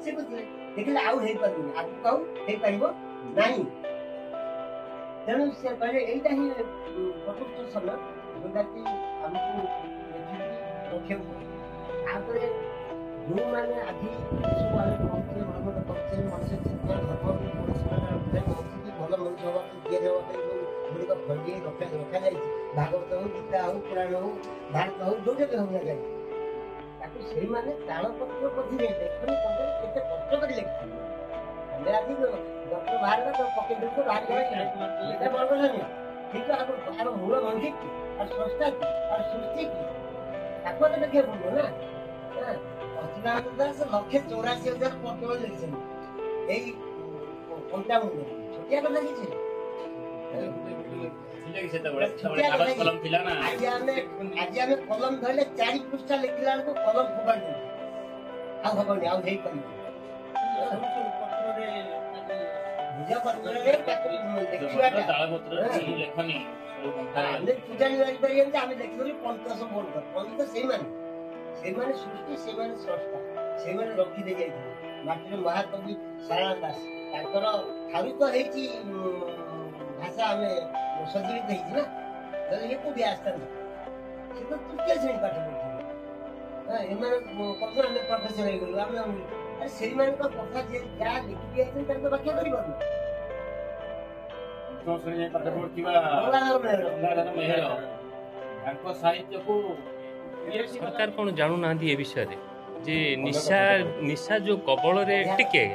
से देखिले आउ हेई पारुनी आगु कहू हेई पारिबो नाही तेणु से कहले एइटा ही प्रकृष्ट समय जोटा कि हमको रखे आगे जो मैंने आदि सब आले पहुंचे भ्रमण करते मनुष्य चिंता धर्म पुरस्कार भल मनुष्य हवा जे हवा गुड़िक फंडी रखा जाए भागवत हो गीता हो पुराण हो भारत हो जो जगह हो जाए ताकि से माने तालपत्र बधी देखनी केते कष्ट कर लिखि हमें आज डॉक्टर बाहर का पके देखो बाहर गए एटा बड़ কথা नहीं ठीक है आरो मूल मंदिर की और संस्था की और सृष्टि की ताको तो देखे बोलो ना अचिनाथ दास 184,000 पत्र लिखिছেন এই কোনটা মনে छोटिया কথা কিছু आज कलम धरले 4 पृष्ठ लिखला को कलम फुगाड़ दे आ हबनी आ हेई करी बुझा पत्र रे देखिबाटा तालपत्र लेखनी हमने पूजा नहीं करी परियंत हम देखिबली 500 बोल कर पंत सेई माने सृष्टि सेई माने स्रष्टा सेई माने रखी दे जाई माटी महाकवि सारला दास ताकर खाली तो हेची भाषा हमें सजीवित है ना तो ये को भी आस्था नहीं से तो तृतीय श्रेणी पाठ पढ़ते हां एमन कौन हमें प्रोफेसर हो गलो हम अरे सेई मान को कथा जे क्या लिखि दिए छै तर व्याख्या करि बनु तो श्रेणी पाठ पढ़तिबा गंगाधर मेहर ताको साहित्य को सरकार कोन जानू ना दी ए विषय रे जे निशा जो कबल रे टिके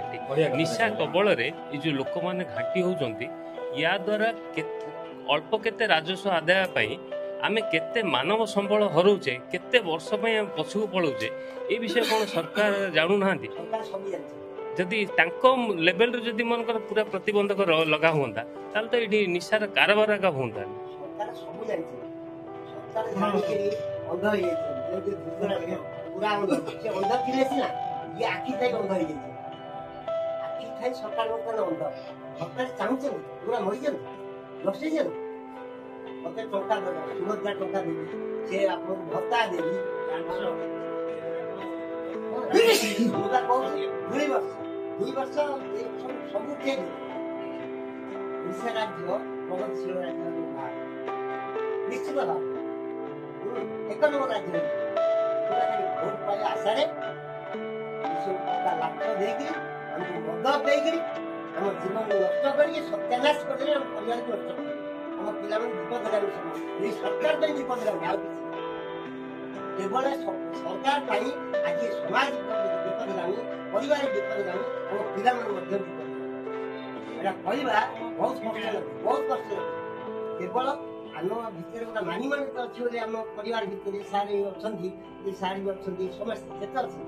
निशा कबल रे ए जो लोक माने घाटी होजंती या द्वारा अल्प केते राजस्व आदाय पाई आमे केते मानव संबल हरौचे केते वर्ष पई पछू पळौचे ए विषय कोन सरकार जानू ना दी जदि तांको लेवल रे जदि मन कर पूरा प्रतिबंधक लगा होंता ताल तो एडी निशार कारबार का होंता सरकार सब जानछि सरकार जानि अंध होई जे पूरा अंध से अंध थिले सिना ये आखी थाई अंध होई जे आखी थाई सरकार वर्तन अंध सरकार चाहूचे पूरा मरि जे लक्ष्य जे मते टोका दे सुरक्षा टोका दे से आपन भत्ता देबी मुदा को 2 वर्ष सब के निशा राज्य प्रगतिशील राज्य निश्चित भाव एक नंबर राज्य भोट पाई आशा लाख देगी हमको मद देगी हम जीवन नष्ट करी सत्यानाश कर परिवार को नष्ट कर हम पिला विपद ये सरकार विपद केवल सरकार आज समाज विपद परिवार विपद हम पिला विपद बहुत कष्ट केवल आम भितर गोटे मानी मान तो अच्छी आम परिवार भितर सारी अच्छा सारी अच्छा समस्त केत अच्छे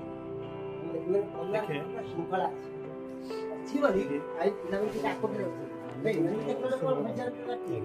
श्रृंखला अच्छी बोली आई पिला आकटे अच्छे